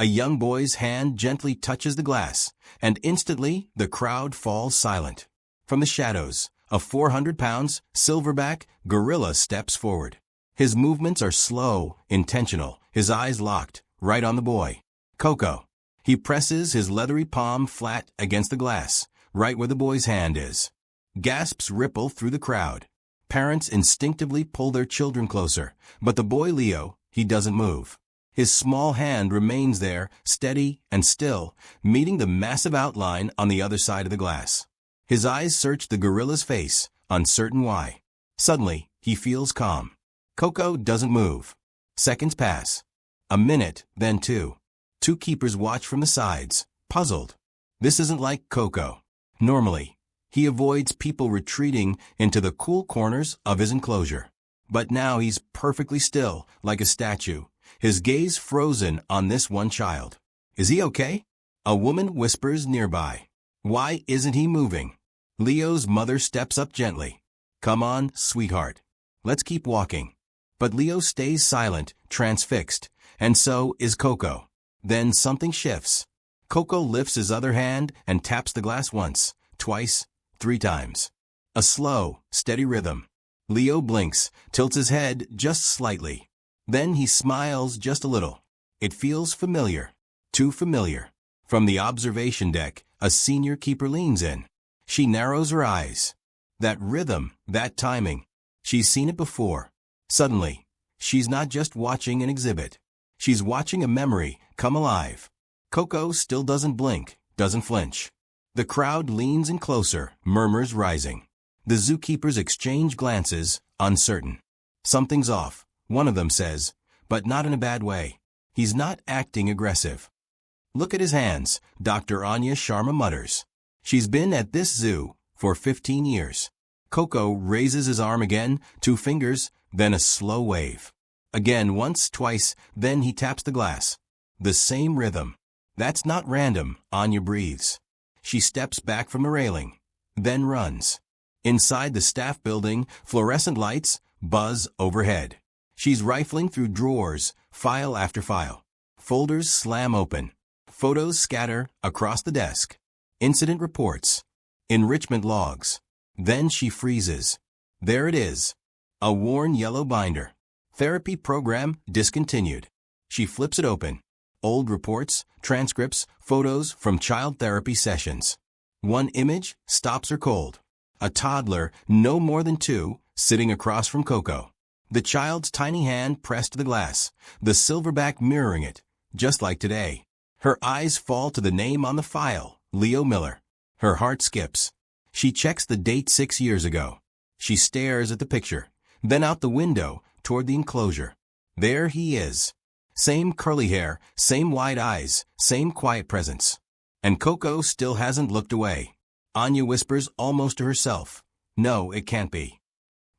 A young boy's hand gently touches the glass, and instantly the crowd falls silent. From the shadows, a 400-pound silverback gorilla steps forward. His movements are slow, intentional, his eyes locked, right on the boy. Coco. He presses his leathery palm flat against the glass, right where the boy's hand is. Gasps ripple through the crowd. Parents instinctively pull their children closer, but the boy Leo, he doesn't move. His small hand remains there, steady and still, meeting the massive outline on the other side of the glass. His eyes search the gorilla's face, uncertain why. Suddenly, he feels calm. Coco doesn't move. Seconds pass. A minute, then two. Two keepers watch from the sides, puzzled. This isn't like Coco. Normally, he avoids people retreating into the cool corners of his enclosure. But now he's perfectly still, like a statue, his gaze frozen on this one child. Is he okay? A woman whispers nearby. Why isn't he moving? Leo's mother steps up gently. Come on, sweetheart. Let's keep walking. But Leo stays silent, transfixed, and so is Coco. Then something shifts. Coco lifts his other hand and taps the glass once, twice, 3 times. A slow, steady rhythm. Leo blinks, tilts his head just slightly. Then he smiles just a little. It feels familiar. Too familiar. From the observation deck, a senior keeper leans in. She narrows her eyes. That rhythm, that timing. She's seen it before. Suddenly, she's not just watching an exhibit. She's watching a memory come alive. Coco still doesn't blink, doesn't flinch. The crowd leans in closer, murmurs rising. The zookeepers exchange glances, uncertain. Something's off, one of them says, but not in a bad way. He's not acting aggressive. Look at his hands, Dr. Anya Sharma mutters. She's been at this zoo for 15 years. Coco raises his arm again, 2 fingers, then a slow wave. Again once, twice, then he taps the glass. The same rhythm. That's not random, Anya breathes. She steps back from the railing, then runs. Inside the staff building, fluorescent lights buzz overhead. She's rifling through drawers, file after file. Folders slam open. Photos scatter across the desk. Incident reports. Enrichment logs. Then she freezes. There it is. A worn yellow binder. Therapy program discontinued. She flips it open. Old reports, transcripts, photos from child therapy sessions. One image stops her cold. A toddler, no more than 2, sitting across from Coco. The child's tiny hand pressed to the glass, the silverback mirroring it, just like today. Her eyes fall to the name on the file, Leo Miller. Her heart skips. She checks the date 6 years ago. She stares at the picture, then out the window toward the enclosure. There he is. Same curly hair, same wide eyes, same quiet presence. And Coco still hasn't looked away. Anya whispers almost to herself, no, it can't be.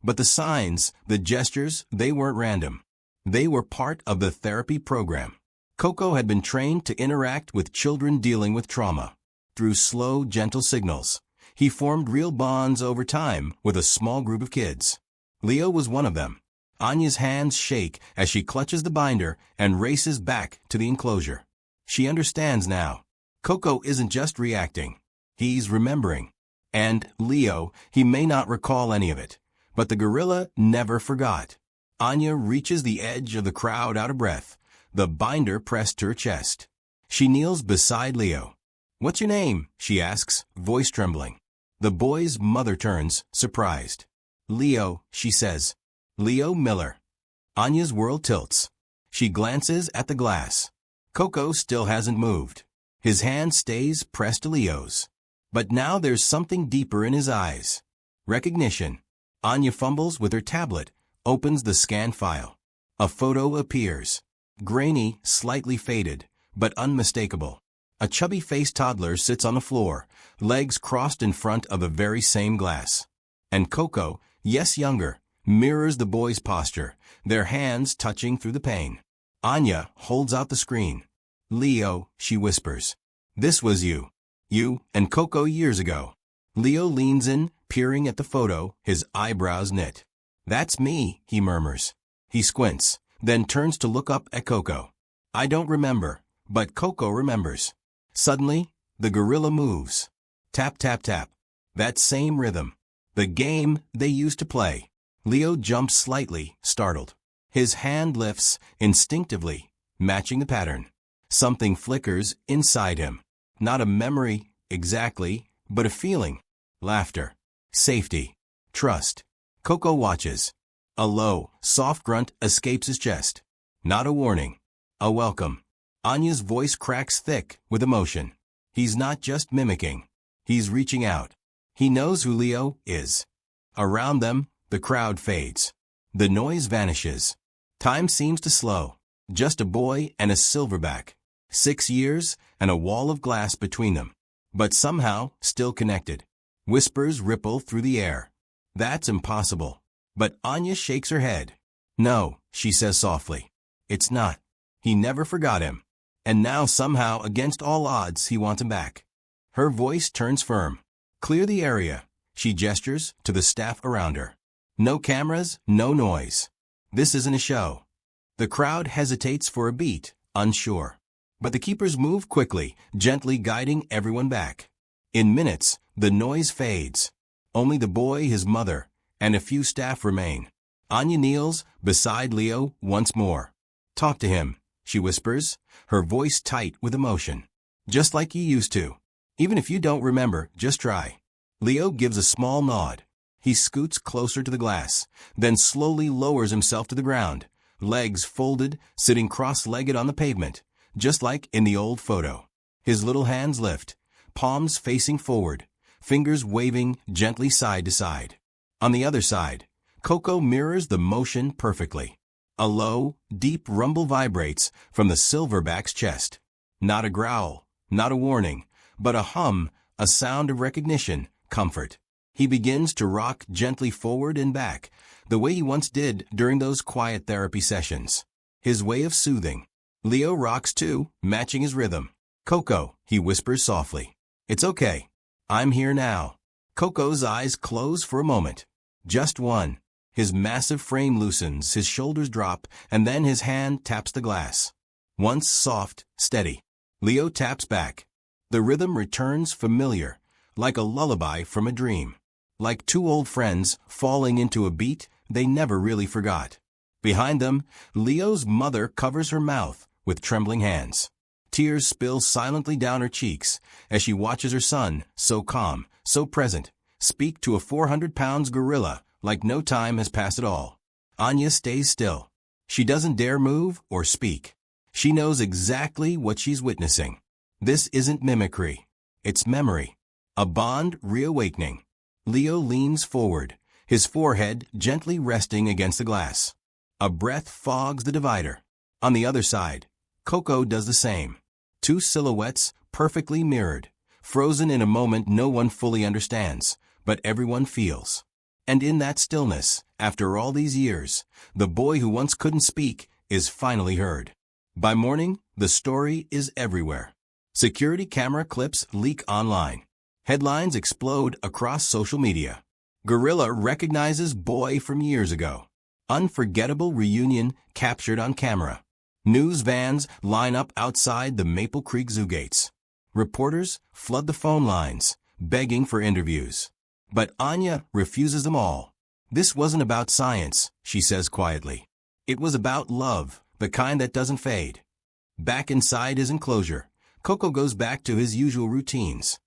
But the signs, the gestures, they weren't random. They were part of the therapy program. Coco had been trained to interact with children dealing with trauma. Through slow, gentle signals, he formed real bonds over time with a small group of kids. Leo was one of them. Anya's hands shake as she clutches the binder and races back to the enclosure. She understands now. Coco isn't just reacting. He's remembering. And Leo, he may not recall any of it. But the gorilla never forgot. Anya reaches the edge of the crowd out of breath, the binder pressed to her chest. She kneels beside Leo. What's your name? She asks, voice trembling. The boy's mother turns, surprised. Leo, she says. Leo Miller. Anya's world tilts. She glances at the glass. Coco still hasn't moved. His hand stays pressed to Leo's. But now there's something deeper in his eyes. Recognition. Anya fumbles with her tablet, opens the scan file. A photo appears. Grainy, slightly faded, but unmistakable. A chubby-faced toddler sits on the floor, legs crossed in front of the very same glass. And Coco, yes younger, mirrors the boy's posture, their hands touching through the pane. Anya holds out the screen. Leo, she whispers. This was you. You and Coco years ago. Leo leans in, peering at the photo, his eyebrows knit. That's me, he murmurs. He squints, then turns to look up at Coco. I don't remember, But Coco remembers. Suddenly, the gorilla moves. Tap, tap, tap. That same rhythm. The game they used to play. Leo jumps slightly, startled. His hand lifts, instinctively, matching the pattern. Something flickers inside him. Not a memory, exactly, but a feeling. Laughter. Safety. Trust. Coco watches. A low, soft grunt escapes his chest. Not a warning. A welcome. Anya's voice cracks thick with emotion. He's not just mimicking. He's reaching out. He knows who Leo is. Around them, the crowd fades. The noise vanishes. Time seems to slow. Just a boy and a silverback. 6 years and a wall of glass between them. But somehow still connected. Whispers ripple through the air. That's impossible. But Anya shakes her head. No, she says softly. It's not. He never forgot him. And now somehow, against all odds, he wants him back. Her voice turns firm. Clear the area. She gestures to the staff around her. No cameras, no noise. This isn't a show. The crowd hesitates for a beat, unsure. But the keepers move quickly, gently guiding everyone back. In minutes, the noise fades. Only the boy, his mother, and a few staff remain. Anya kneels beside Leo once more. Talk to him, she whispers, her voice tight with emotion. Just like you used to. Even if you don't remember, just try. Leo gives a small nod. He scoots closer to the glass, then slowly lowers himself to the ground, legs folded, sitting cross-legged on the pavement, just like in the old photo. His little hands lift, palms facing forward, fingers waving gently side to side. On the other side, Coco mirrors the motion perfectly. A low, deep rumble vibrates from the silverback's chest. Not a growl, not a warning, but a hum, a sound of recognition, comfort. He begins to rock gently forward and back, the way he once did during those quiet therapy sessions. His way of soothing. Leo rocks too, matching his rhythm. Coco, he whispers softly. It's okay. I'm here now. Coco's eyes close for a moment. Just one. His massive frame loosens, his shoulders drop, and then his hand taps the glass. Once soft, steady. Leo taps back. The rhythm returns familiar, like a lullaby from a dream. Like two old friends falling into a beat they never really forgot. Behind them, Leo's mother covers her mouth with trembling hands. Tears spill silently down her cheeks as she watches her son, so calm, so present, speak to a 400-pound gorilla like no time has passed at all. Anya stays still. She doesn't dare move or speak. She knows exactly what she's witnessing. This isn't mimicry. It's memory. A bond reawakening. Leo leans forward, his forehead gently resting against the glass. A breath fogs the divider. On the other side, Coco does the same. Two silhouettes perfectly mirrored, frozen in a moment no one fully understands, but everyone feels. And in that stillness, after all these years, the boy who once couldn't speak is finally heard. By morning, the story is everywhere. Security camera clips leak online. Headlines explode across social media. Gorilla recognizes boy from years ago. Unforgettable reunion captured on camera. News vans line up outside the Maple Creek Zoo gates. Reporters flood the phone lines, begging for interviews. But Anya refuses them all. This wasn't about science, she says quietly. It was about love, the kind that doesn't fade. Back inside his enclosure, Coco goes back to his usual routines.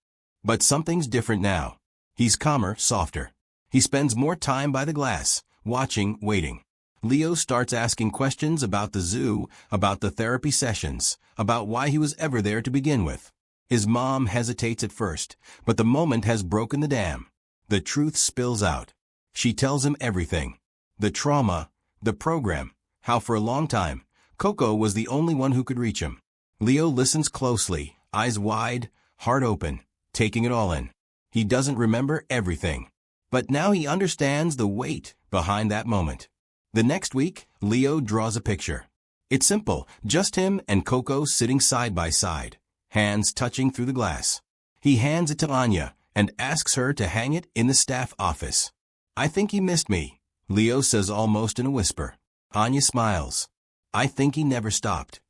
But something's different now. He's calmer, softer. He spends more time by the glass, watching, waiting. Leo starts asking questions about the zoo, about the therapy sessions, about why he was ever there to begin with. His mom hesitates at first, but the moment has broken the dam. The truth spills out. She tells him everything. The trauma, the program, how for a long time, Coco was the only one who could reach him. Leo listens closely, eyes wide, heart open, taking it all in. He doesn't remember everything. But now he understands the weight behind that moment. The next week, Leo draws a picture. It's simple, just him and Coco sitting side by side, hands touching through the glass. He hands it to Anya and asks her to hang it in the staff office. I think he missed me, Leo says almost in a whisper. Anya smiles. I think he never stopped.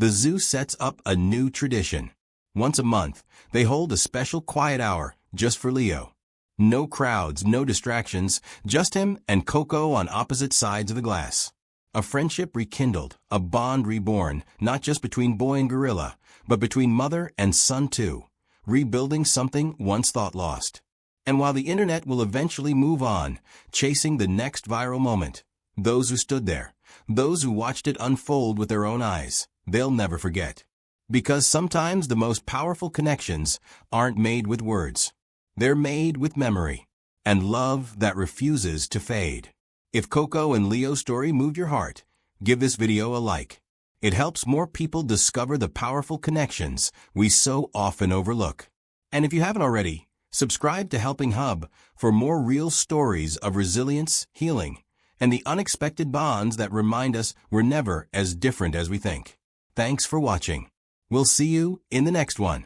the zoo sets up a new tradition. Once a month, they hold a special quiet hour just for Leo. No crowds, no distractions, just him and Coco on opposite sides of the glass. A friendship rekindled, a bond reborn, not just between boy and gorilla, but between mother and son too, rebuilding something once thought lost. And while the internet will eventually move on, chasing the next viral moment, those who stood there, those who watched it unfold with their own eyes, they'll never forget. Because sometimes the most powerful connections aren't made with words. They're made with memory and love that refuses to fade. If Coco and Leo's story moved your heart, give this video a like. It helps more people discover the powerful connections we so often overlook. And if you haven't already, subscribe to Helping Hub for more real stories of resilience, healing, and the unexpected bonds that remind us we're never as different as we think. Thanks for watching. We'll see you in the next one.